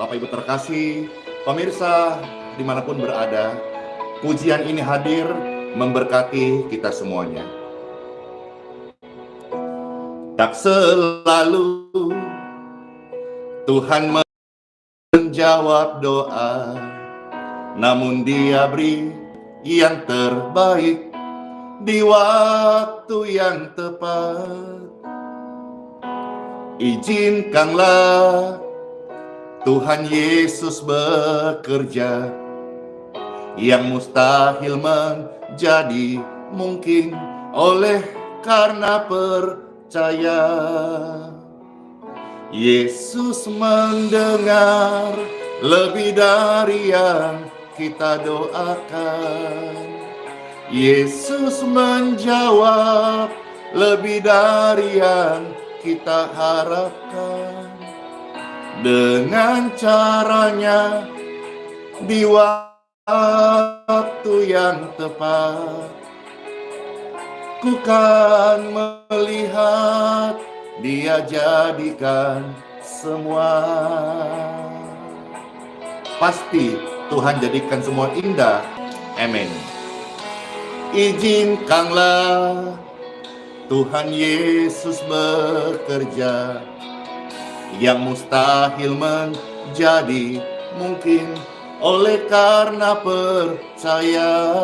Bapak Ibu terkasih, pemirsa dimanapun berada, pujian ini hadir memberkati kita semuanya. Tak selalu Tuhan menjawab doa, namun Dia beri yang terbaik di waktu yang tepat. Izinkanlah Tuhan Yesus bekerja, yang mustahil menjadi mungkin oleh karena percaya. Yesus mendengar lebih dari yang kita doakan. Yesus menjawab lebih dari yang kita harapkan. Dengan caranya di waktu yang tepat, ku kan melihat Dia jadikan semua. Pasti Tuhan jadikan semua indah. Amin. Izinkanlah Tuhan Yesus bekerja, yang mustahil menjadi mungkin oleh karena percaya.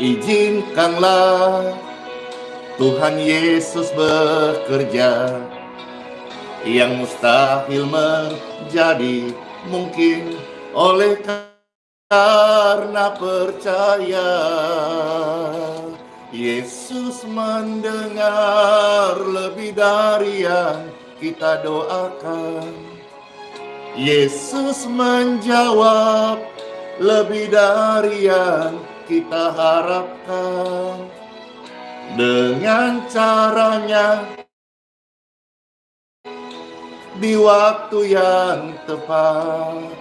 Izinkanlah Tuhan Yesus bekerja, yang mustahil menjadi mungkin oleh karena percaya. Yesus mendengar lebih dari yang kita doakan. Yesus menjawab lebih dari yang kita harapkan. Dengan caranya di waktu yang tepat,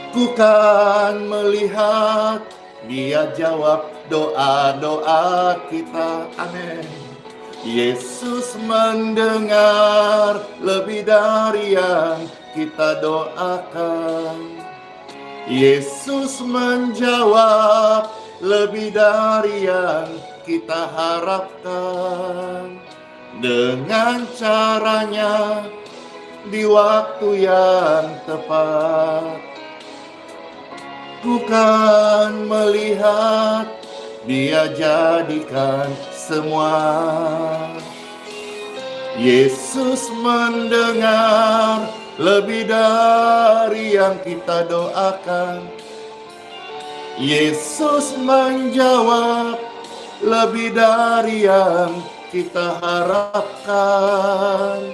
ku kan melihat Dia jawab doa-doa kita. Amin. Yesus mendengar lebih dari yang kita doakan. Yesus menjawab lebih dari yang kita harapkan. Dengan caranya di waktu yang tepat, ku kan melihat Dia jadikan semua. Yesus mendengar lebih dari yang kita doakan. Yesus menjawab lebih dari yang kita harapkan.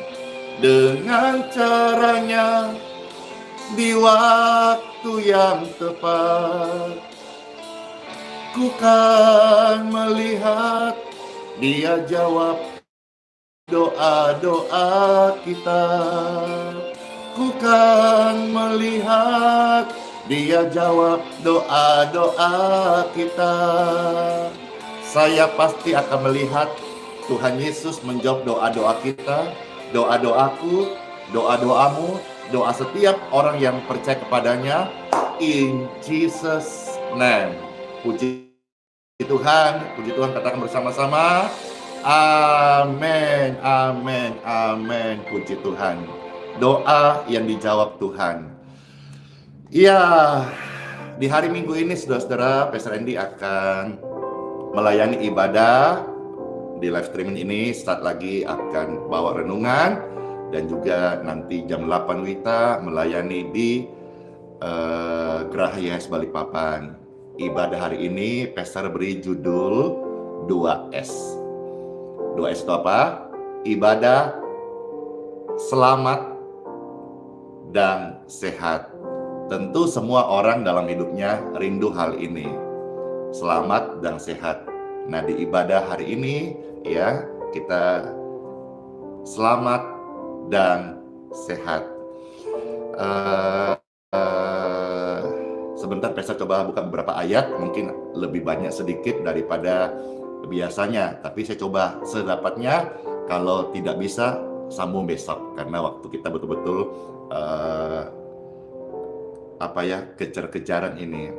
Dengan caranya di waktu yang tepat, ku kan melihat Dia jawab doa-doa kita. Ku kan melihat Dia jawab doa-doa kita. Saya pasti akan melihat Tuhan Yesus menjawab doa-doa kita, doa-doaku, doa-doamu, doa setiap orang yang percaya kepadanya. In Jesus' name. Puji Tuhan, katakan bersama-sama. Amin, amin, amin. Puji Tuhan. Doa yang dijawab Tuhan. Ya, di hari Minggu ini saudara-saudara, Pastor Andy akan melayani ibadah di live streaming ini. Saat lagi akan bawa renungan, dan juga nanti jam 8 WITA melayani di Geraha YHS Balikpapan. Ibadah hari ini Pastor beri judul 2S. 2S itu apa? Ibadah, selamat, dan sehat. Tentu semua orang dalam hidupnya rindu hal ini, selamat dan sehat. Nah, di ibadah hari ini ya, kita selamat dan sehat. Sebentar Pastor coba buka beberapa ayat, mungkin lebih banyak sedikit daripada biasanya, tapi saya coba sedapatnya. Kalau tidak bisa, sambung besok karena waktu kita betul-betul kejar-kejaran ini.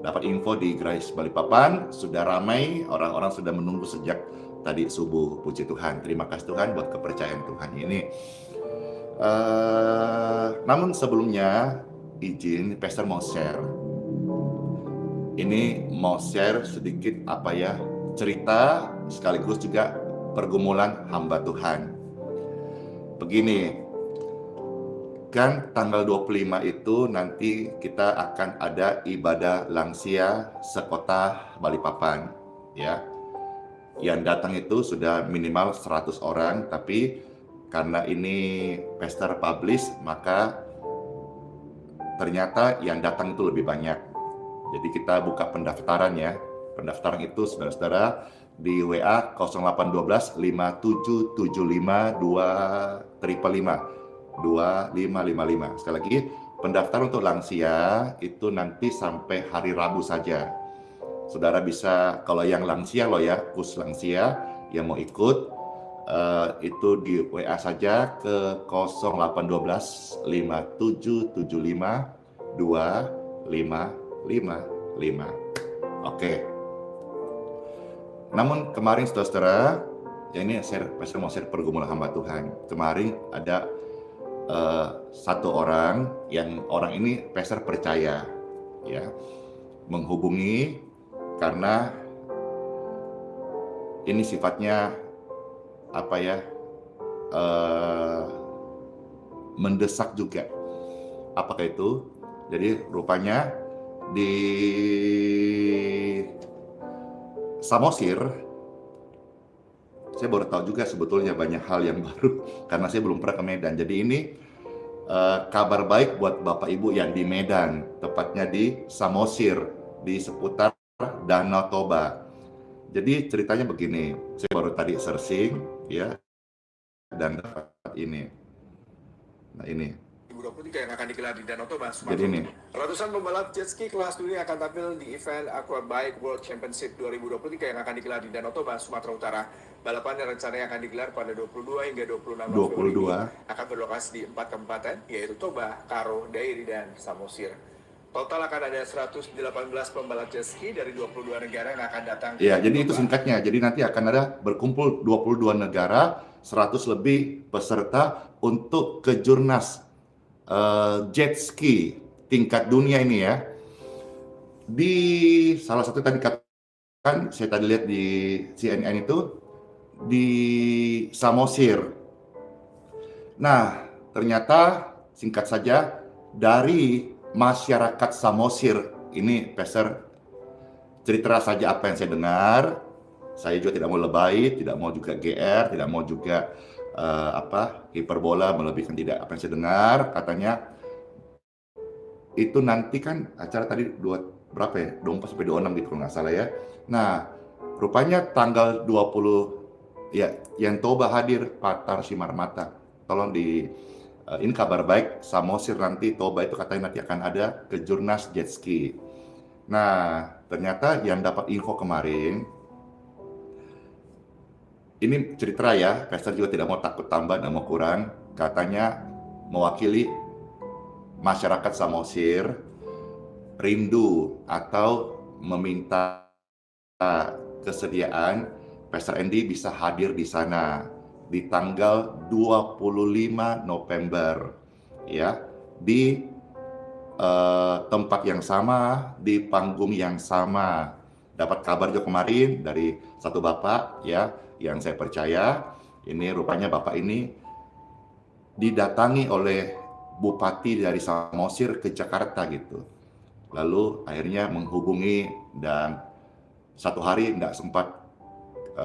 Dapat info di Grace Balikpapan sudah ramai, orang-orang sudah menunggu sejak tadi subuh. Puji Tuhan, terima kasih Tuhan buat kepercayaan Tuhan ini. Namun sebelumnya izin Pastor mau share. Ini mau share sedikit cerita sekaligus juga pergumulan hamba Tuhan. Begini, kan tanggal 25 itu nanti kita akan ada ibadah lansia sekota Balikpapan, ya. Yang datang itu sudah minimal 100 orang, tapi karena ini Pastor publish, maka ternyata yang datang itu lebih banyak. Jadi kita buka pendaftaran ya. Pendaftaran itu saudara-saudara di WA 0812 5775 2555. 2555. Sekali lagi, pendaftaran untuk lansia itu nanti sampai hari Rabu saja. Saudara bisa, kalau yang lansia khusus lansia yang mau ikut, itu di WA saja ke 0812 5775 2555. Oke. Namun kemarin saudara-saudara, ya ini saya mau share pergumulan hamba Tuhan. Kemarin ada satu orang ini Pastor percaya ya, menghubungi karena ini sifatnya mendesak juga. Apakah itu? Jadi rupanya di Samosir, saya baru tahu juga sebetulnya banyak hal yang baru karena saya belum pernah ke Medan. Jadi ini kabar baik buat Bapak Ibu yang di Medan, tepatnya di Samosir, di seputar Danau Toba. Jadi ceritanya begini, saya baru tadi searching ya dan dapat ini. Nah ini 2023 yang akan digelar di Danau Toba, Sumatera. Jadi ini. Ratusan pembalap jet ski kelas dunia akan tampil di event Aquabike World Championship 2023 yang akan digelar di Danau Toba, Sumatera Utara. Balapan yang rencananya akan digelar pada 22 hingga 26 November ini akan berlokasi di 4 kabupaten, yaitu Toba, Karo, Dairi, dan Samosir. Total akan ada 118 pembalap jet ski dari 22 negara yang akan datang. Ya, jadi itu singkatnya. Jadi nanti akan ada berkumpul 22 negara, 100 lebih peserta untuk kejurnas jet ski tingkat dunia ini ya. Di salah satu tadi katakan, saya tadi lihat di CNN itu, di Samosir. Nah, ternyata singkat saja, dari masyarakat Samosir, ini Pastor cerita saja apa yang saya dengar. Saya juga tidak mau lebay, tidak mau juga GR, tidak mau juga hiperbola, melebihkan, tidak. Apa yang saya dengar, katanya itu nanti kan acara tadi 24 sampai 26 gitu kalau nggak salah ya. Nah, rupanya tanggal 20 ya, yang Toba hadir Patar Simar Mata. Tolong ini kabar baik, Samosir nanti Toba itu katanya nanti akan ada kejurnas jet ski. Nah, ternyata yang dapat info kemarin, ini cerita ya, Pastor juga tidak mau takut tambah, tidak mau kurang. Katanya mewakili masyarakat Samosir rindu atau meminta kesediaan Pastor Andy bisa hadir di sana di tanggal 25 November ya, di tempat yang sama, di panggung yang sama. Dapat kabar juga kemarin dari satu bapak ya yang saya percaya, ini rupanya bapak ini didatangi oleh bupati dari Samosir ke Jakarta gitu. Lalu akhirnya menghubungi dan satu hari tidak sempat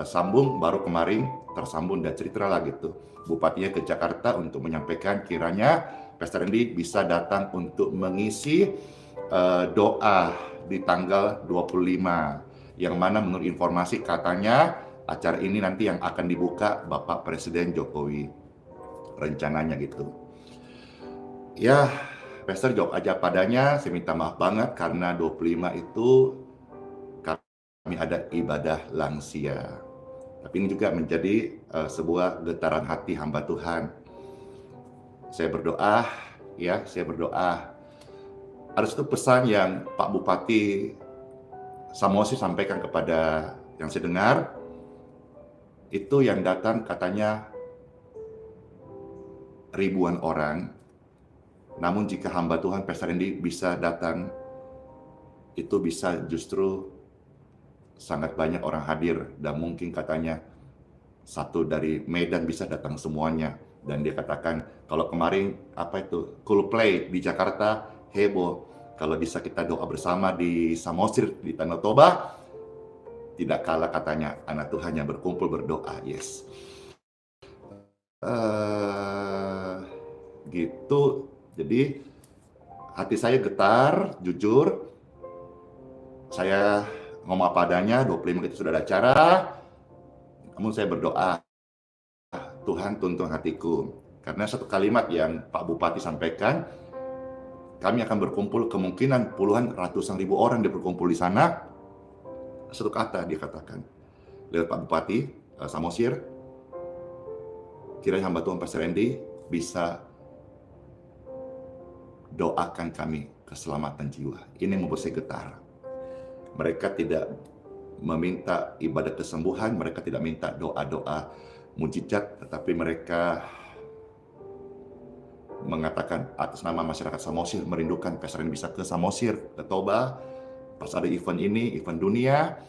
sambung, baru kemarin tersambung dan cerita lah gitu. Bupatinya ke Jakarta untuk menyampaikan kiranya Pastor Andy bisa datang untuk mengisi doa di tanggal 25, yang mana menurut informasi katanya acara ini nanti yang akan dibuka Bapak Presiden Jokowi rencananya gitu. Ya, Pastor jawab aja padanya, saya minta maaf banget karena 25 itu kami ada ibadah lansia. Tapi ini juga menjadi sebuah getaran hati hamba Tuhan. Saya berdoa, ada satu pesan yang Pak Bupati Samosir sampaikan kepada yang saya dengar, itu yang datang katanya ribuan orang. Namun jika hamba Tuhan Pastor Randy bisa datang, itu bisa justru sangat banyak orang hadir, dan mungkin katanya satu dari Medan bisa datang semuanya. Dan dia katakan kalau kemarin Coldplay di Jakarta heboh, kalau bisa kita doa bersama di Samosir di Danau Toba, tidak kalah katanya anak Tuhan yang berkumpul berdoa. Yes. Gitu. Jadi hati saya getar, jujur. Saya ngomong apa adanya, 25 menit sudah ada acara. Namun saya berdoa, Tuhan tuntun hatiku. Karena satu kalimat yang Pak Bupati sampaikan, kami akan berkumpul kemungkinan puluhan ratusan ribu orang dia berkumpul di sana. Satu kata dia katakan lewat Pak Bupati Samosir, kiranya hamba Tuhan Pastor Randy bisa doakan kami keselamatan jiwa. Ini membuat saya getar. Mereka tidak meminta ibadah kesembuhan, mereka tidak minta doa-doa mujizat, tetapi mereka mengatakan atas nama masyarakat Samosir merindukan Pastor Randy bisa ke Samosir, ke Toba, pas ada event ini, event dunia.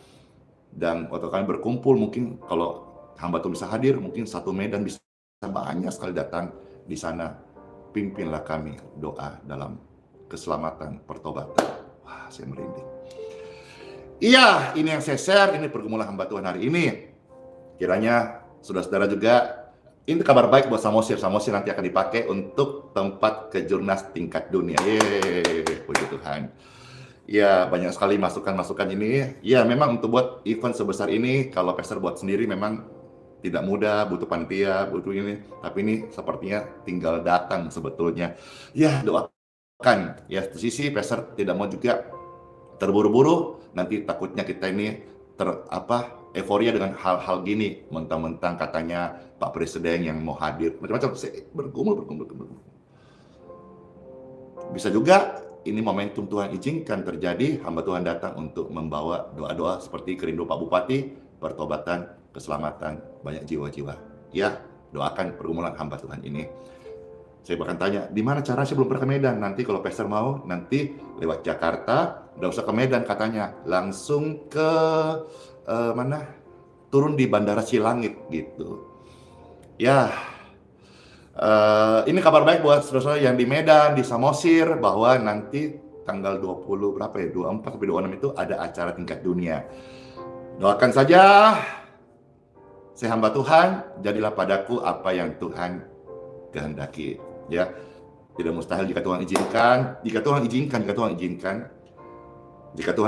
Dan waktu kami berkumpul, mungkin kalau hamba Tuhan bisa hadir, mungkin satu Medan bisa banyak sekali datang di sana. Pimpinlah kami doa dalam keselamatan pertobatan. Wah, saya merinding. Iya, ini yang saya share, ini pergumulan hamba Tuhan hari ini. Kiranya saudara-saudara juga, ini kabar baik buat Samosir. Samosir nanti akan dipakai untuk tempat kejurnas tingkat dunia. Yeay, puji Tuhan. Ya, banyak sekali masukan-masukan ini. Ya, memang untuk buat event sebesar ini, kalau Pastor buat sendiri memang tidak mudah, butuh panitia, butuh ini. Tapi ini sepertinya tinggal datang sebetulnya. Ya, doakan. Ya, di sisi Pastor tidak mau juga terburu-buru. Nanti takutnya kita ini euforia dengan hal-hal gini. Mentang-mentang katanya Pak Presiden yang mau hadir. Macam-macam. Bergumul. Bisa juga ini momentum Tuhan izinkan terjadi, hamba Tuhan datang untuk membawa doa-doa seperti kerinduan Pak Bupati, pertobatan, keselamatan banyak jiwa-jiwa. Ya, doakan pergumulan hamba Tuhan ini. Saya bahkan tanya, di mana cara? Saya belum pernah ke Medan. Nanti kalau Pastor mau, nanti lewat Jakarta, udah usah ke Medan katanya. Langsung ke mana? Turun di Bandara Silangit gitu. Ya, ini kabar baik buat saudara-saudara yang di Medan, di Samosir, bahwa nanti tanggal 20 berapa ya? 24 sampai 26 itu ada acara tingkat dunia. Doakan saja, saya hamba Tuhan, jadilah padaku apa yang Tuhan kehendaki. Ya, tidak mustahil jika Tuhan izinkan. Jika Tuhan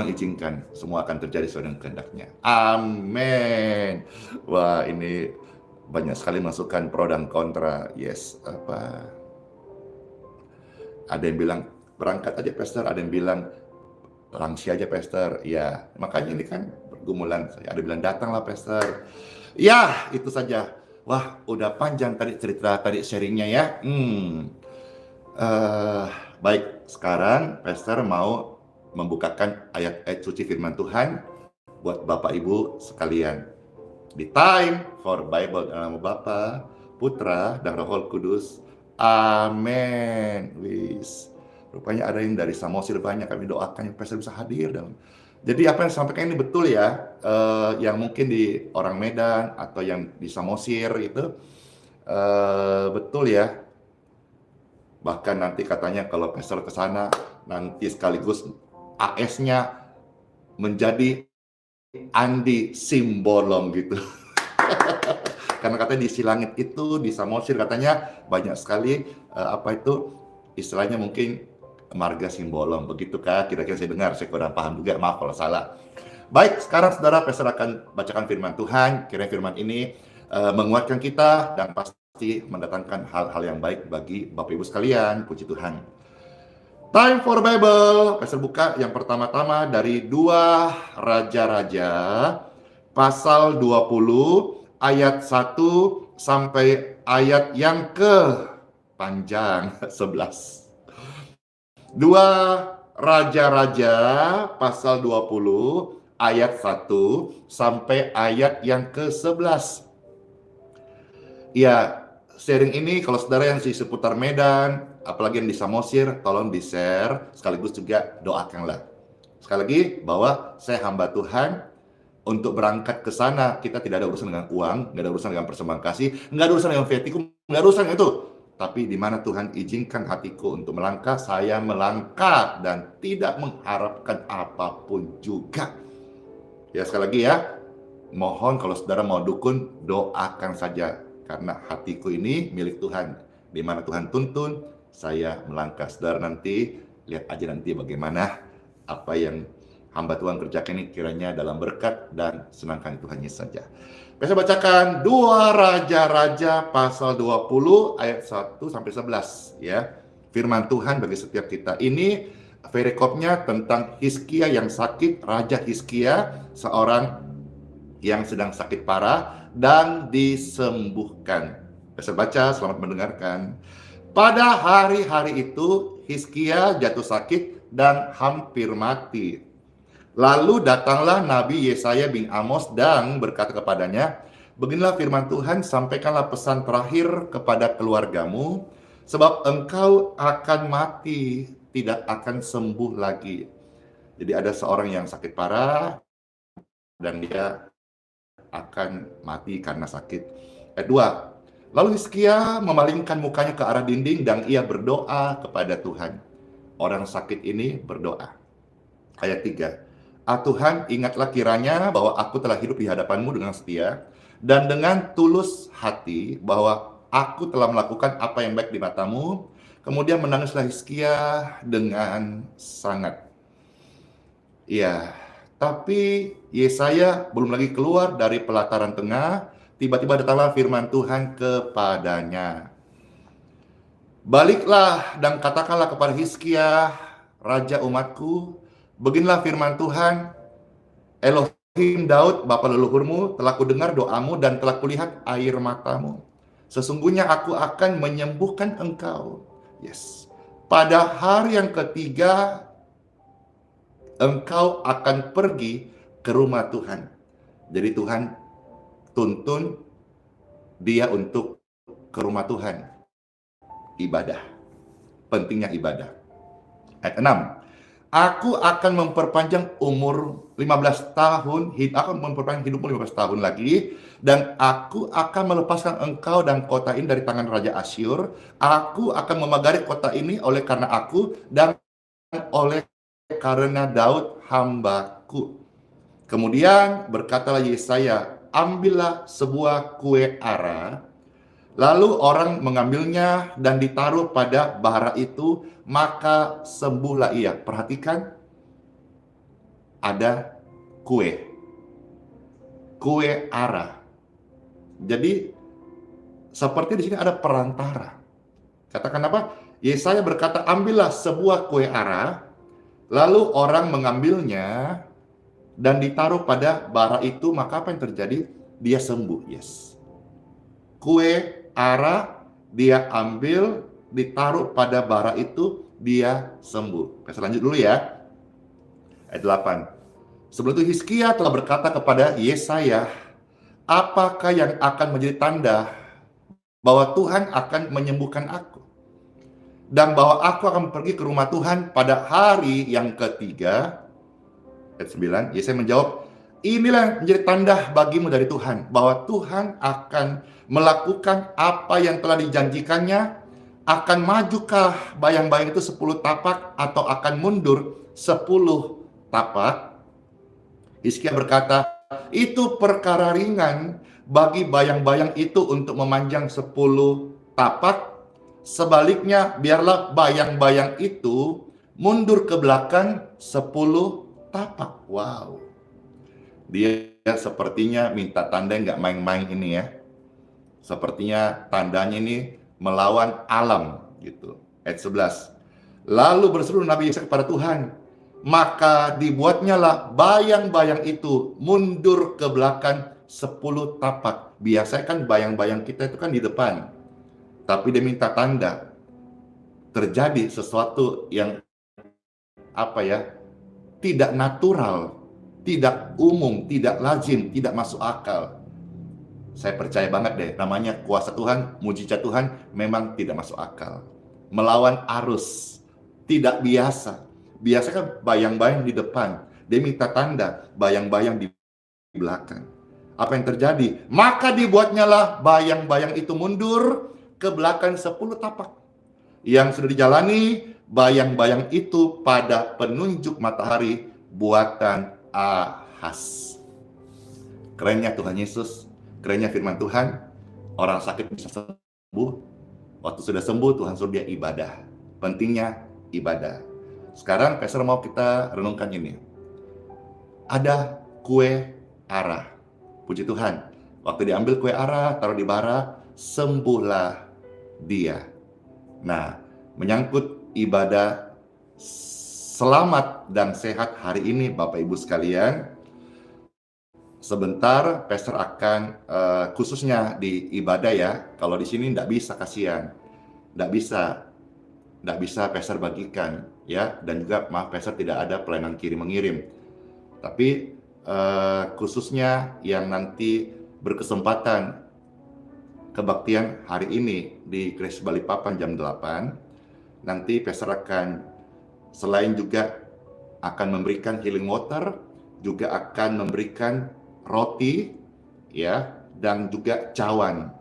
izinkan, semua akan terjadi sesuai dengan kehendaknya. Amin. Wah, ini banyak sekali masukan pro dan kontra. Yes, ada yang bilang berangkat aja Pastor, ada yang bilang langsi aja Pastor. Ya, makanya ini kan pergumulan saya. Ada yang bilang datanglah Pastor. Ya, itu saja. Wah, udah panjang tadi cerita sharingnya ya. Baik, sekarang Pastor mau membukakan ayat-ayat suci firman Tuhan buat Bapak Ibu sekalian. Di Time for Bible dalam nama Bapa, Putra, dan Roh Kudus. Amin. Wis. Rupanya ada yang dari Samosir banyak, kami doakan yang Pastor bisa hadir dalam. Jadi apa yang disampaikan ini betul ya, yang mungkin di orang Medan atau yang di Samosir itu betul ya. Bahkan nanti katanya kalau Pastor ke sana nanti sekaligus AS-nya menjadi Andi Simbolon gitu. Karena katanya di Silangit itu, di Samosir katanya banyak sekali istilahnya mungkin marga Simbolon, begitu kah? Kira-kira saya dengar, saya kurang paham juga, maaf kalau salah. Baik, sekarang saudara, Pastor akan bacakan firman Tuhan. Kiranya firman ini menguatkan kita dan pasti mendatangkan hal-hal yang baik bagi Bapak Ibu sekalian. Puji Tuhan. Time for Bible. Pastor buka yang pertama-tama dari 2 Raja-Raja pasal 20 ayat 1 sampai ayat yang ke panjang 11. 2 Raja-Raja pasal 20 ayat 1 sampai ayat yang ke-11. Ya, sharing ini kalau saudara yang di seputar Medan, apalagi yang di Samosir, tolong di-share, sekaligus juga doakanlah. Sekali lagi, bahwa saya hamba Tuhan, untuk berangkat ke sana, kita tidak ada urusan dengan uang, nggak ada urusan dengan persembahan kasih, nggak ada urusan dengan viatikum, nggak ada urusan dengan itu. Tapi di mana Tuhan izinkan hatiku untuk melangkah, saya melangkah dan tidak mengharapkan apapun juga. Ya, sekali lagi ya, mohon kalau saudara mau dukun, doakan saja. Karena hatiku ini milik Tuhan. Di mana Tuhan tuntun, saya melangkah. Saudara nanti, lihat aja nanti bagaimana apa yang hamba Tuhan kerjakan ini kiranya dalam berkat dan senangkan Tuhan Yesus saja. Saya bacakan 2 Raja-Raja pasal 20 ayat 1 sampai 11 ya. Firman Tuhan bagi setiap kita. Ini perikopnya tentang Hizkia yang sakit, Raja Hizkia, seorang yang sedang sakit parah dan disembuhkan. Saya baca, selamat mendengarkan. Pada hari-hari itu Hizkia jatuh sakit dan hampir mati. Lalu datanglah Nabi Yesaya bin Amos dan berkata kepadanya, beginilah firman Tuhan, sampaikanlah pesan terakhir kepada keluargamu, sebab engkau akan mati, tidak akan sembuh lagi. Jadi ada seorang yang sakit parah, dan dia akan mati karena sakit. Ayat 2, lalu Hizkia memalingkan mukanya ke arah dinding, dan ia berdoa kepada Tuhan. Orang sakit ini berdoa. Ayat 3, Tuhan, ingatlah kiranya bahwa aku telah hidup di hadapan-Mu dengan setia dan dengan tulus hati, bahwa aku telah melakukan apa yang baik di mata-Mu. Kemudian menangislah Hizkia dengan sangat. Ya, tapi Yesaya belum lagi keluar dari pelataran tengah, tiba-tiba datanglah firman Tuhan kepadanya. Baliklah dan katakanlah kepada Hizkia, raja umatku, beginilah firman Tuhan, Elohim Daud, bapa leluhurmu, telah kudengar doamu dan telah kulihat air matamu. Sesungguhnya aku akan menyembuhkan engkau. Yes. Pada hari yang ketiga, engkau akan pergi ke rumah Tuhan. Jadi Tuhan tuntun dia untuk ke rumah Tuhan. Ibadah. Pentingnya ibadah. Ayat 6. Aku akan memperpanjang umur 15 tahun, akan memperpanjang hidupmu 15 tahun lagi, dan aku akan melepaskan engkau dan kota ini dari tangan Raja Asyur. Aku akan memagari kota ini oleh karena aku dan oleh karena Daud hambaku. Kemudian berkatalah Yesaya, ambillah sebuah kue ara. Lalu orang mengambilnya dan ditaruh pada bara itu, maka sembuhlah ia. Perhatikan, ada kue ara. Jadi seperti di sini ada perantara. Katakan apa? Yesaya berkata, ambillah sebuah kue ara, lalu orang mengambilnya dan ditaruh pada bara itu, maka apa yang terjadi? Dia sembuh. Yes. Kue ara dia ambil, ditaruh pada bara itu, dia sembuh. Saya lanjut dulu ya. Ayat 8. Sebelum itu Hizkia telah berkata kepada Yesaya, apakah yang akan menjadi tanda bahwa Tuhan akan menyembuhkan aku? Dan bahwa aku akan pergi ke rumah Tuhan pada hari yang ketiga. Ayat 9, Yesaya menjawab, inilah menjadi tanda bagimu dari Tuhan, bahwa Tuhan akan melakukan apa yang telah dijanjikannya. Akan majukah bayang-bayang itu 10 tapak atau akan mundur 10 tapak? Hizkia berkata, itu perkara ringan bagi bayang-bayang itu untuk memanjang 10 tapak. Sebaliknya, biarlah bayang-bayang itu mundur ke belakang 10 tapak. Wow. Dia sepertinya minta tanda nggak main-main ini ya. Sepertinya tandanya ini melawan alam gitu. Ayat 11. Lalu berseru Nabi Yesaya kepada Tuhan, Maka dibuatnyalah bayang-bayang itu mundur ke belakang 10 tapak. Biasanya kan bayang-bayang kita itu kan di depan. Tapi dia minta tanda. Terjadi sesuatu yang tidak natural, tidak umum, tidak lazim, tidak masuk akal. Saya percaya banget deh, namanya kuasa Tuhan, mujizat Tuhan memang tidak masuk akal. Melawan arus, tidak biasa. Biasa kan bayang-bayang di depan, dia minta tanda, bayang-bayang di belakang. Apa yang terjadi? Maka dibuatnyalah bayang-bayang itu mundur ke belakang 10 tapak. Yang sudah dijalani bayang-bayang itu pada penunjuk matahari buatan Ahas. Kerennya Tuhan Yesus, kerennya firman Tuhan, orang sakit bisa sembuh. Waktu sudah sembuh, Tuhan suruh dia ibadah. Pentingnya ibadah. Sekarang Pastor mau kita renungkan ini. Ada kue ara. Puji Tuhan. Waktu diambil kue ara, taruh di bara, sembuhlah dia. Nah, menyangkut ibadah selamat dan sehat hari ini, Bapak Ibu sekalian, sebentar Pastor akan khususnya di ibadah ya. Kalau di sini nggak bisa, kasihan, nggak bisa Pastor bagikan ya. Dan juga maaf, Pastor tidak ada pelayanan kirim mengirim. Tapi khususnya yang nanti berkesempatan kebaktian hari ini di Grace Balikpapan jam 8, nanti Pastor akan selain juga akan memberikan healing water, juga akan memberikan roti ya, dan juga cawan.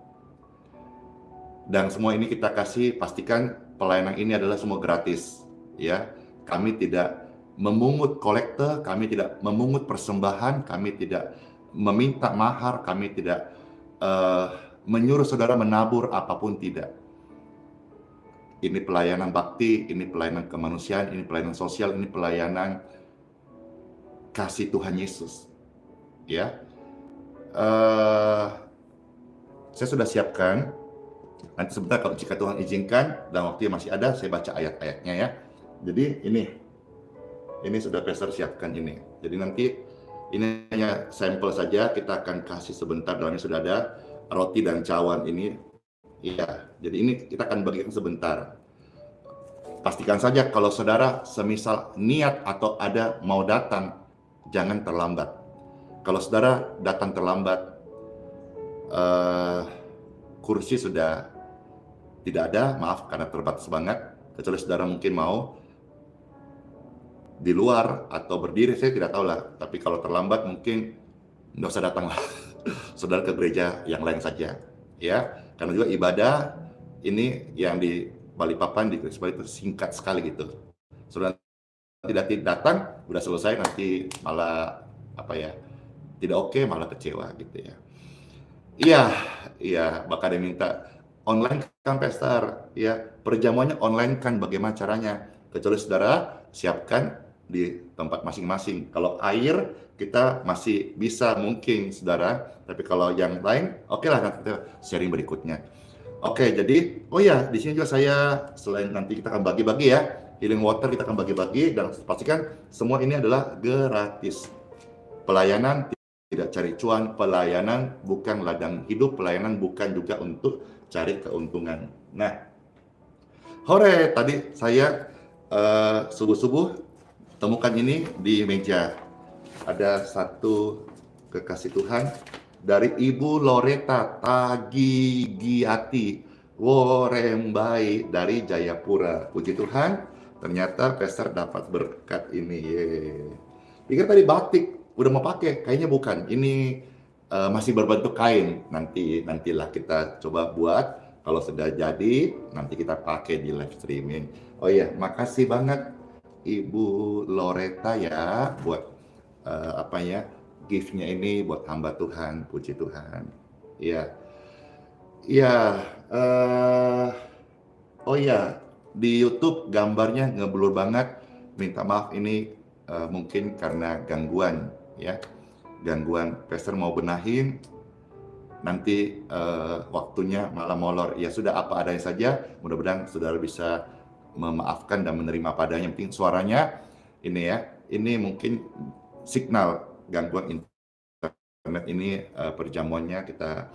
Dan semua ini kita kasih, pastikan pelayanan ini adalah semua gratis ya. Kami tidak memungut kolekte, kami tidak memungut persembahan, kami tidak meminta mahar, kami tidak menyuruh saudara menabur apapun, tidak. Ini pelayanan bakti, ini pelayanan kemanusiaan, ini pelayanan sosial, ini pelayanan kasih Tuhan Yesus. Ya, saya sudah siapkan. Nanti sebentar kalau jika Tuhan izinkan dan waktu masih ada, saya baca ayat-ayatnya ya. Jadi ini sudah Pastor siapkan ini. Jadi nanti ini hanya sampel saja, kita akan kasih sebentar. Dalamnya sudah ada roti dan cawan ini. Iya, jadi ini kita akan bagikan sebentar. Pastikan saja kalau saudara semisal niat atau ada mau datang, jangan terlambat. Kalau saudara datang terlambat, kursi sudah tidak ada, maaf karena terbatas banget. Kecuali saudara mungkin mau di luar atau berdiri, saya tidak tahu lah. Tapi kalau terlambat mungkin nggak usah datang lah. Saudara ke gereja yang lain saja, ya. Karena juga ibadah ini yang di Balikpapan di Grace Bali itu singkat sekali gitu. Saudara tidak datang, udah selesai, nanti malah tidak oke, malah kecewa gitu ya. Iya, bakal dia minta online kan Pastor, ya perjamuannya online kan, bagaimana caranya? Kecuali saudara siapkan di tempat masing-masing. Kalau air kita masih bisa mungkin saudara, tapi kalau yang lain oke lah, nanti kita sharing berikutnya. Oke, jadi di sini juga saya selain nanti kita akan bagi-bagi ya, healing water kita akan bagi-bagi, dan pastikan semua ini adalah gratis. Pelayanan tidak cari cuan, pelayanan bukan ladang hidup, pelayanan bukan juga untuk cari keuntungan. Nah, hore, tadi saya subuh-subuh temukan ini di meja. Ada satu kekasih Tuhan dari Ibu Loreta Tagigiati Worembai dari Jayapura. Puji Tuhan, ternyata Pastor dapat berkat ini. Pikir tadi batik, udah mau pakai, kayaknya bukan. Ini masih berbentuk kain. Nantilah kita coba buat. Kalau sudah jadi, nanti kita pakai di live streaming. Oh iya, makasih banget Ibu Loreta ya buat gift-nya ini buat hamba Tuhan. Puji Tuhan. Iya. Di YouTube gambarnya ngeblur banget. Minta maaf, ini mungkin karena gangguan ya. Gangguan. Pastor mau benahin, nanti waktunya malah molor. Ya sudah, apa adanya saja. Mudah-mudahan saudara bisa memaafkan dan menerima padanya. Yang penting suaranya Ini ya, ini mungkin signal gangguan internet ini, perjamuannya kita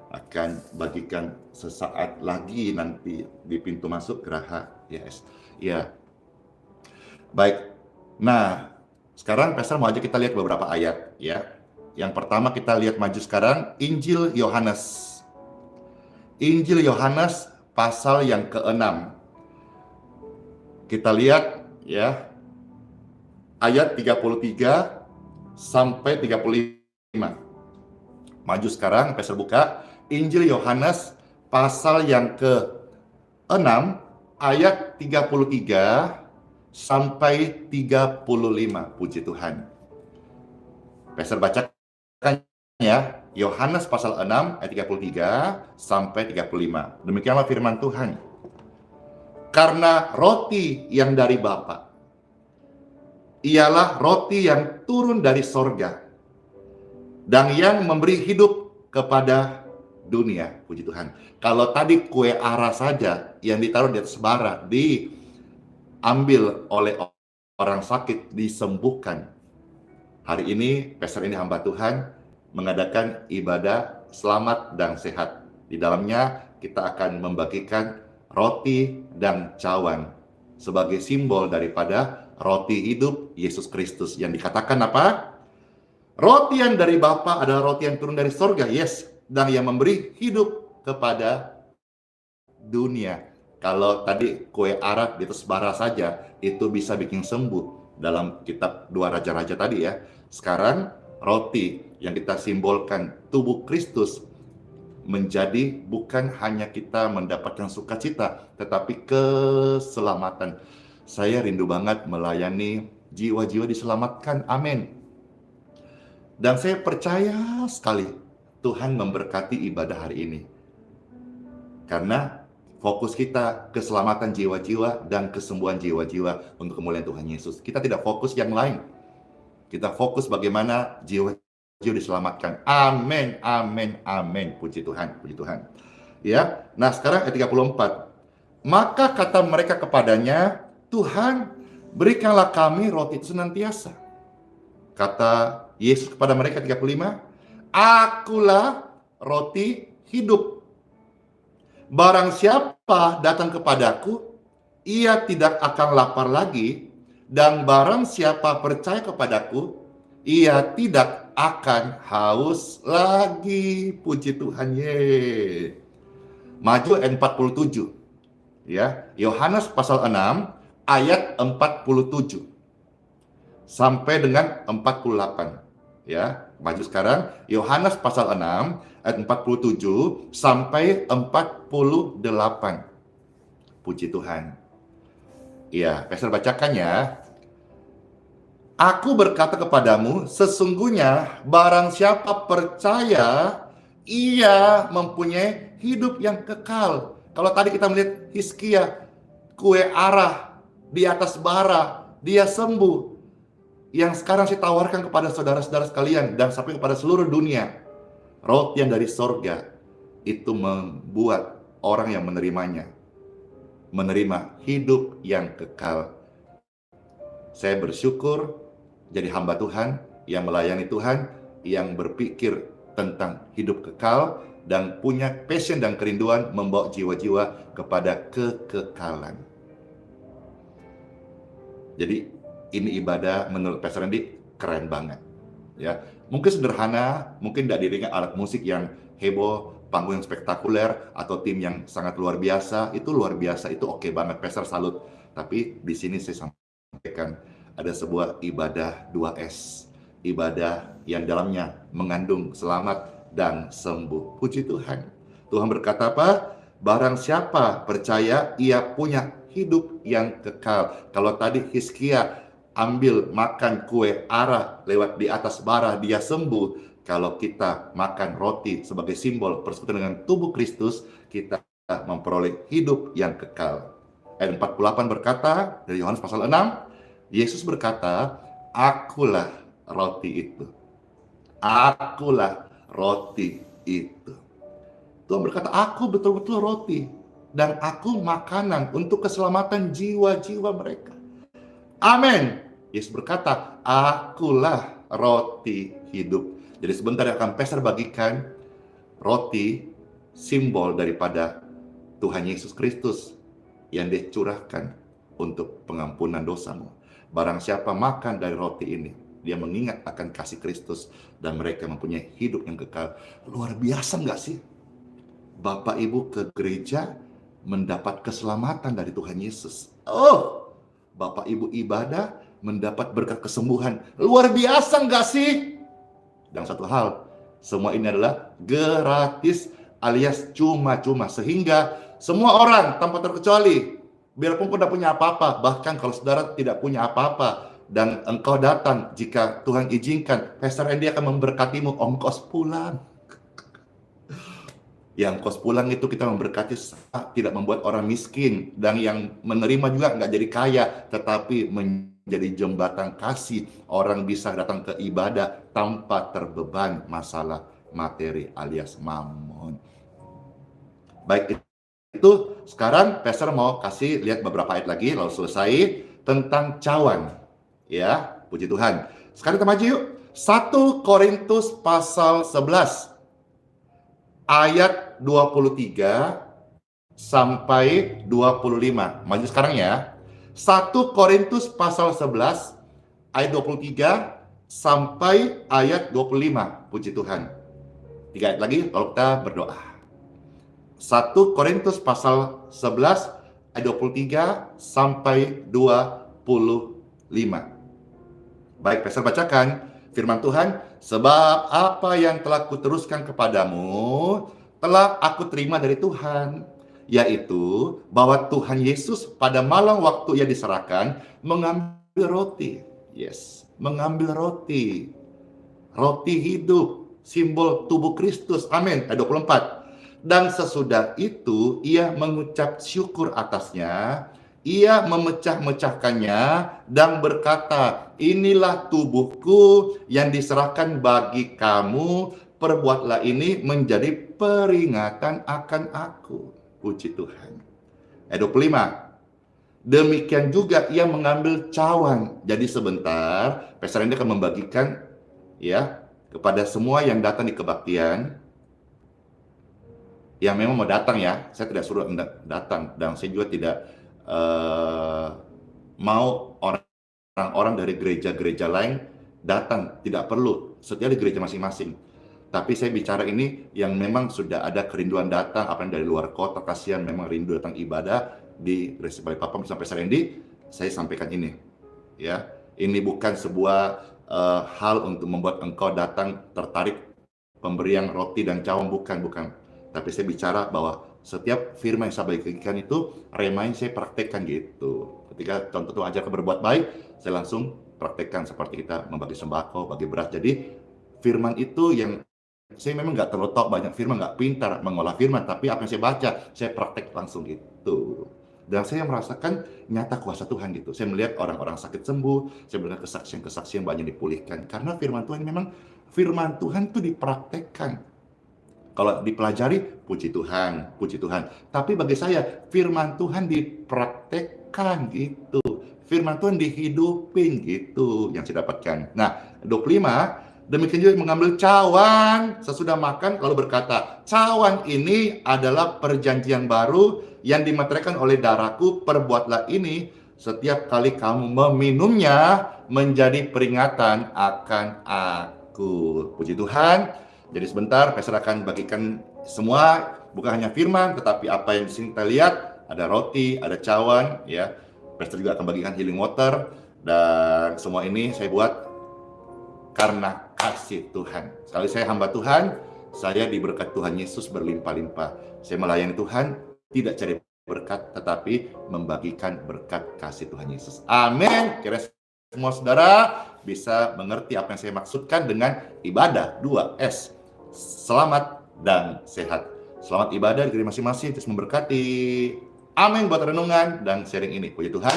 akan bagikan sesaat lagi nanti di pintu masuk Geraha. Yes, ya. Baik. Nah, sekarang Pastor mau ajak kita lihat beberapa ayat ya. Yang pertama kita lihat maju sekarang Injil Yohanes. Injil Yohanes pasal yang ke-6. Kita lihat ya ayat 33 sampai 35. Maju sekarang, Pastor buka Injil Yohanes pasal yang ke-6 ayat 33 sampai 35. Puji Tuhan. Pastor bacakan ya, Yohanes pasal 6 ayat 33 sampai 35. Demikianlah firman Tuhan. Karena roti yang dari Bapa ialah roti yang turun dari sorga dan yang memberi hidup kepada dunia. Puji Tuhan. Kalau tadi kue ara saja yang ditaruh di atas bara, diambil oleh orang sakit, disembuhkan. Hari ini, Pastor ini hamba Tuhan mengadakan ibadah selamat dan sehat. Di dalamnya kita akan membagikan roti dan cawan sebagai simbol daripada roti hidup Yesus Kristus yang dikatakan apa? Roti yang dari Bapa adalah roti yang turun dari sorga, yes, dan yang memberi hidup kepada dunia. Kalau tadi kue arak di atas bara saja, itu bisa bikin sembuh dalam kitab 2 Raja-Raja tadi ya. Sekarang roti yang kita simbolkan tubuh Kristus menjadi bukan hanya kita mendapatkan sukacita, tetapi keselamatan. Saya rindu banget melayani jiwa-jiwa diselamatkan, amin. Dan saya percaya sekali Tuhan memberkati ibadah hari ini. Karena fokus kita keselamatan jiwa-jiwa dan kesembuhan jiwa-jiwa untuk kemuliaan Tuhan Yesus. Kita tidak fokus yang lain. Kita fokus bagaimana jiwa-jiwa diselamatkan. Amin, amin, amin. Puji Tuhan, puji Tuhan. Ya, nah sekarang ayat 34. Maka kata mereka kepadanya, Tuhan, berikanlah kami roti itu senantiasa. Kata Yesus kepada mereka 35, Akulah roti hidup. Barang siapa datang kepadaku, ia tidak akan lapar lagi, dan barang siapa percaya kepadaku, ia tidak akan haus lagi. Puji Tuhan, ye. Maju ayat 47. Ya, Yohanes pasal 6 ayat 47 sampai dengan 48. Ya, maju sekarang Yohanes pasal 6 ayat 47 sampai 48. Puji Tuhan. Ya, Pastor bacakan ya. Aku berkata kepadamu, sesungguhnya barang siapa percaya, ia mempunyai hidup yang kekal. Kalau tadi kita melihat Hizkia, kue arah di atas bara, dia sembuh. Yang sekarang saya tawarkan kepada saudara-saudara sekalian dan sampai kepada seluruh dunia, roti yang dari sorga itu membuat orang yang menerimanya menerima hidup yang kekal. Saya bersyukur jadi hamba Tuhan yang melayani Tuhan, yang berpikir tentang hidup kekal dan punya passion dan kerinduan membawa jiwa-jiwa kepada kekekalan. Jadi ini ibadah menurut Pastor Randy keren banget. Ya, mungkin sederhana, mungkin tidak diiringi alat musik yang heboh, panggung yang spektakuler, atau tim yang sangat luar biasa. Itu luar biasa, itu oke banget, Pastor salut. Tapi di sini saya sampaikan ada sebuah ibadah 2S, ibadah yang dalamnya mengandung selamat dan sembuh. Puji Tuhan. Tuhan berkata apa? Barang siapa percaya, ia punya hidup yang kekal. Kalau tadi Hizkia ambil makan kue arah lewat di atas bara, dia sembuh. Kalau kita makan roti sebagai simbol persekutuan dengan tubuh Kristus, kita memperoleh hidup yang kekal. Ayat 48 berkata, dari Yohanes pasal 6, Yesus berkata, Akulah roti itu. Akulah roti itu. Tuhan berkata, aku betul-betul roti. Dan aku makanan untuk keselamatan jiwa-jiwa mereka. Amin. Yesus berkata, akulah roti hidup. Jadi sebentar akan Pastor bagikan roti, simbol daripada Tuhan Yesus Kristus yang dicurahkan untuk pengampunan dosamu. Barang siapa makan dari roti ini, dia mengingat akan kasih Kristus dan mereka mempunyai hidup yang kekal. Luar biasa nggak sih? Bapak Ibu ke gereja mendapat keselamatan dari Tuhan Yesus. Oh, Bapak Ibu ibadah mendapat berkat kesembuhan. Luar biasa nggak sih? Dan satu hal, semua ini adalah gratis alias cuma-cuma. Sehingga semua orang tanpa terkecuali, biarpun kau tidak punya apa-apa, bahkan kalau saudara tidak punya apa-apa, dan engkau datang, jika Tuhan izinkan, Pastor Andy akan memberkatimu ongkos pulang. Yang ongkos pulang itu kita memberkati tidak membuat orang miskin, dan yang menerima juga nggak jadi kaya, tetapi menjadi jembatan kasih. Orang bisa datang ke ibadah tanpa terbeban masalah materi alias mammon. Baik, itu sekarang Pastor mau kasih lihat beberapa ayat lagi, lalu selesai tentang cawan. Ya, puji Tuhan. Sekarang kita maju yuk. 1 Korintus pasal 11 ayat 23 sampai 25. Maju sekarang ya. 1 Korintus pasal 11 ayat 23 sampai ayat 25. Puji Tuhan. 3 ayat lagi lalu kita berdoa. 1 Korintus pasal 11 ayat 23 sampai 25. Baik, Pastor bacakan firman Tuhan. Sebab apa yang telah kuteruskan kepadamu telah aku terima dari Tuhan, yaitu bahwa Tuhan Yesus pada malam waktu ia diserahkan mengambil roti. Yes, mengambil roti. Roti hidup, simbol tubuh Kristus. Amin. Ayat 24. Dan sesudah itu ia mengucap syukur atasnya, ia memecah-mecahkannya dan berkata, inilah tubuhku yang diserahkan bagi kamu, perbuatlah ini menjadi peringatan akan aku. Puji Tuhan. Ayat 25. Demikian juga ia mengambil cawan. Jadi sebentar, Pastor Andy akan membagikan ya kepada semua yang datang di kebaktian, yang memang mau datang ya. Saya tidak suruh Anda datang, dan saya juga tidak mau orang-orang dari gereja-gereja lain datang, tidak perlu, setia di gereja masing-masing. Tapi saya bicara ini yang memang sudah ada kerinduan datang, apa yang dari luar kota, kasihan memang rindu datang ibadah di Gereja Balikpapan sampai Sarendi. Saya sampaikan ini, ya, ini bukan sebuah hal untuk membuat engkau datang tertarik pemberian roti dan cawan, bukan. Tapi saya bicara bahwa setiap firman yang saya bagikan itu remain saya praktekkan gitu. Ketika contoh ajar berbuat baik, saya langsung praktekkan seperti kita membagi sembako, bagi beras. Jadi firman itu yang saya memang nggak terlalu tahu banyak firman, nggak pintar mengolah firman, tapi apa yang saya baca, saya praktek langsung gitu. Dan saya merasakan nyata kuasa Tuhan gitu. Saya melihat orang-orang sakit sembuh, saya melihat kesaksian-kesaksian banyak dipulihkan. Karena firman Tuhan memang, firman Tuhan itu dipraktekkan. Kalau dipelajari, puji Tuhan. Tapi bagi saya, firman Tuhan dipraktekkan gitu. Firman Tuhan dihidupin gitu yang saya dapatkan. Nah, 25, demikian juga mengambil cawan sesudah makan, lalu berkata, cawan ini adalah perjanjian baru yang dimeteraikan oleh darahku, perbuatlah ini setiap kali kamu meminumnya menjadi peringatan akan aku. Puji Tuhan. Jadi sebentar, Pastor akan bagikan semua, bukan hanya firman, tetapi apa yang di sini kita lihat, ada roti, ada cawan, ya. Pastor juga akan bagikan healing water, dan semua ini saya buat karena kasih Tuhan. Sekali saya hamba Tuhan, saya diberkat Tuhan Yesus berlimpah-limpah. Saya melayani Tuhan, tidak cari berkat, tetapi membagikan berkat kasih Tuhan Yesus. Amin. Kira semua saudara bisa mengerti apa yang saya maksudkan dengan ibadah 2S. Selamat dan sehat. Selamat ibadah di gereja masing-masing, terus memberkati. Amin buat renungan dan sharing ini. Puji Tuhan,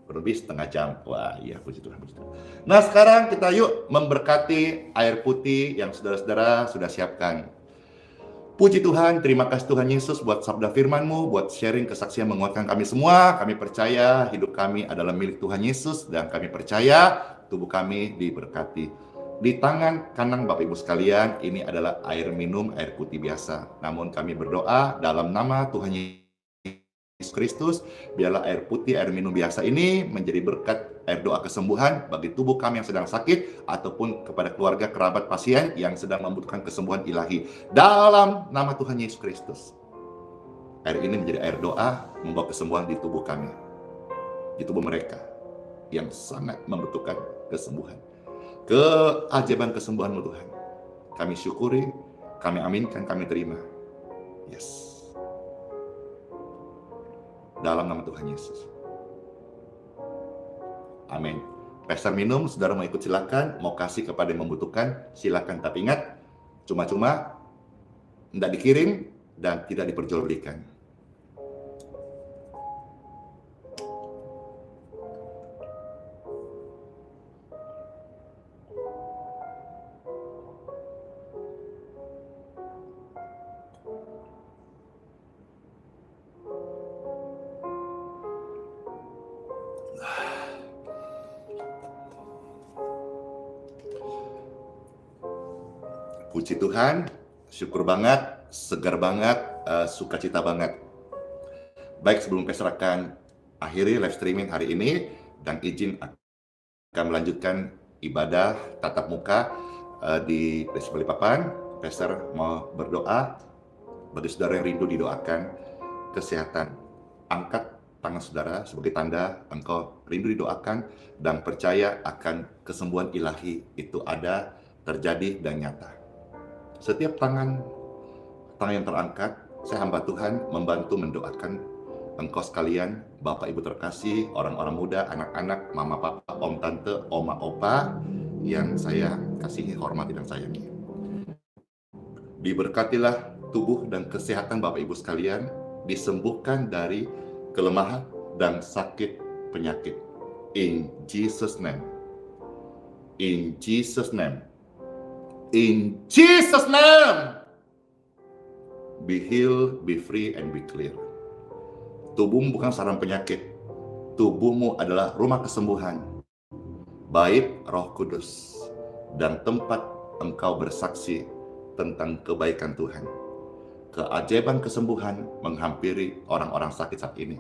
berlebih setengah jam. Wah, iya, puji Tuhan. Nah, sekarang kita yuk memberkati air putih yang saudara-saudara sudah siapkan. Puji Tuhan, terima kasih Tuhan Yesus buat sabda firman-Mu, buat sharing kesaksian menguatkan kami semua. Kami percaya hidup kami adalah milik Tuhan Yesus, dan kami percaya tubuh kami diberkati. Di tangan kanan Bapak Ibu sekalian, ini adalah air minum, air putih biasa. Namun kami berdoa dalam nama Tuhan Yesus Kristus, biarlah air putih, air minum biasa ini menjadi berkat, air doa kesembuhan bagi tubuh kami yang sedang sakit, ataupun kepada keluarga, kerabat, pasien yang sedang membutuhkan kesembuhan ilahi. Dalam nama Tuhan Yesus Kristus, air ini menjadi air doa, membawa kesembuhan di tubuh kami, di tubuh mereka yang sangat membutuhkan kesembuhan. Keajaiban kesembuhan-Mu Tuhan, kami syukuri, kami aminkan, kami terima. Yes. Dalam nama Tuhan Yesus. Amin. Pastor minum, saudara mau ikut silakan, mau kasih kepada yang membutuhkan, silakan. Tapi ingat, cuma-cuma, tidak dikirim, dan tidak diperjualbelikan. Puji Tuhan, syukur banget, segar banget, sukacita banget. Baik, sebelum Pastor akan akhiri live streaming hari ini, dan izin akan melanjutkan ibadah tatap muka di Balikpapan, Pastor mau berdoa bagi saudara yang rindu didoakan kesehatan. Angkat tangan saudara sebagai tanda engkau rindu didoakan dan percaya akan kesembuhan ilahi itu ada, terjadi, dan nyata. Setiap tangan yang terangkat, saya hamba Tuhan membantu mendoakan engkau sekalian, Bapak Ibu terkasih, orang-orang muda, anak-anak, mama papa, om tante, oma opa yang saya kasihi, hormati, dan sayangi. Diberkatilah tubuh dan kesehatan Bapak Ibu sekalian, disembuhkan dari kelemahan dan sakit penyakit. In Jesus' name. In Jesus' name. In Jesus' name. Be healed, be free, and be clear. Tubuhmu bukan sarang penyakit. Tubuhmu adalah rumah kesembuhan. Bait Roh Kudus dan tempat engkau bersaksi tentang kebaikan Tuhan. Keajaiban kesembuhan menghampiri orang-orang sakit saat ini.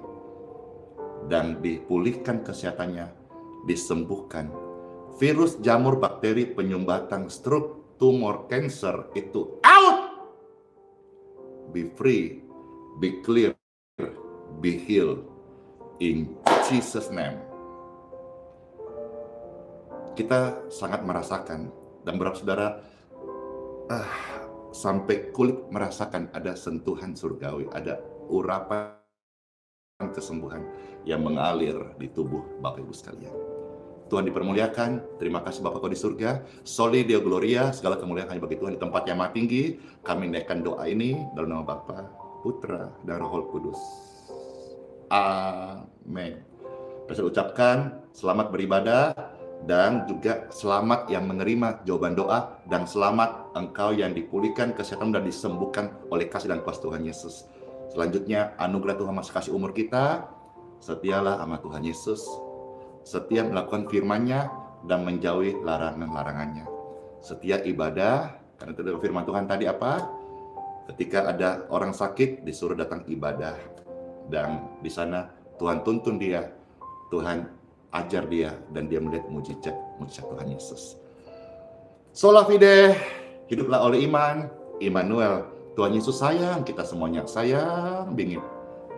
Dan dipulihkan kesehatannya, disembuhkan. Virus, jamur, bakteri, penyumbatan, stroke, tumor, cancer itu out. Be free, be clear, be healed in Jesus' name. Kita sangat merasakan, dan beberapa saudara sampai kulit merasakan ada sentuhan surgawi, ada urapan kesembuhan yang mengalir di tubuh Bapak Ibu sekalian. Tuhan dipermuliakan, terima kasih Bapa Kau di surga, Soli Deo Gloria, segala kemuliaan hanya bagi Tuhan di tempat yang maha tinggi. Kami naikkan doa ini dalam nama Bapa, Putra, dan Roh Kudus. Amin. Saya ucapkan selamat beribadah, dan juga selamat yang menerima jawaban doa, dan selamat engkau yang dipulihkan kesehatan dan disembuhkan oleh kasih dan kuasa Tuhan Yesus. Selanjutnya, anugerah Tuhan masih kasih umur kita, setialah sama Tuhan Yesus, setia melakukan firman-Nya dan menjauhi larangan-larangannya. Setia ibadah, karena itu firman Tuhan tadi apa? Ketika ada orang sakit, disuruh datang ibadah. Dan di sana Tuhan tuntun dia, Tuhan ajar dia, dan dia melihat mujizat Tuhan Yesus. Sola fide, hiduplah oleh iman, Immanuel. Tuhan Yesus sayang kita semuanya, sayang bingit,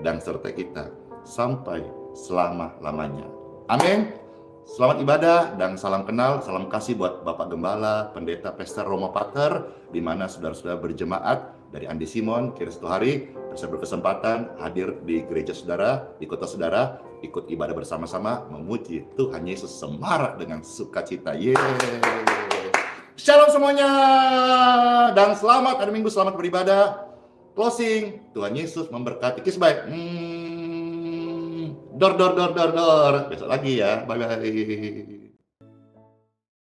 dan serta kita sampai selama-lamanya. Amin. Selamat ibadah dan salam kenal, salam kasih buat Bapak Gembala, Pendeta Pastor Romo Pater, di mana saudara-saudara berjemaat dari Andi Simon, kira satu hari, saya berkesempatan hadir di gereja saudara, di kota saudara, ikut ibadah bersama-sama, memuji Tuhan Yesus semarak dengan sukacita. Yeay. Shalom semuanya, dan selamat hari Minggu, selamat beribadah. Closing, Tuhan Yesus memberkati. Kiss bye. Dor. Besok lagi ya. Bye-bye.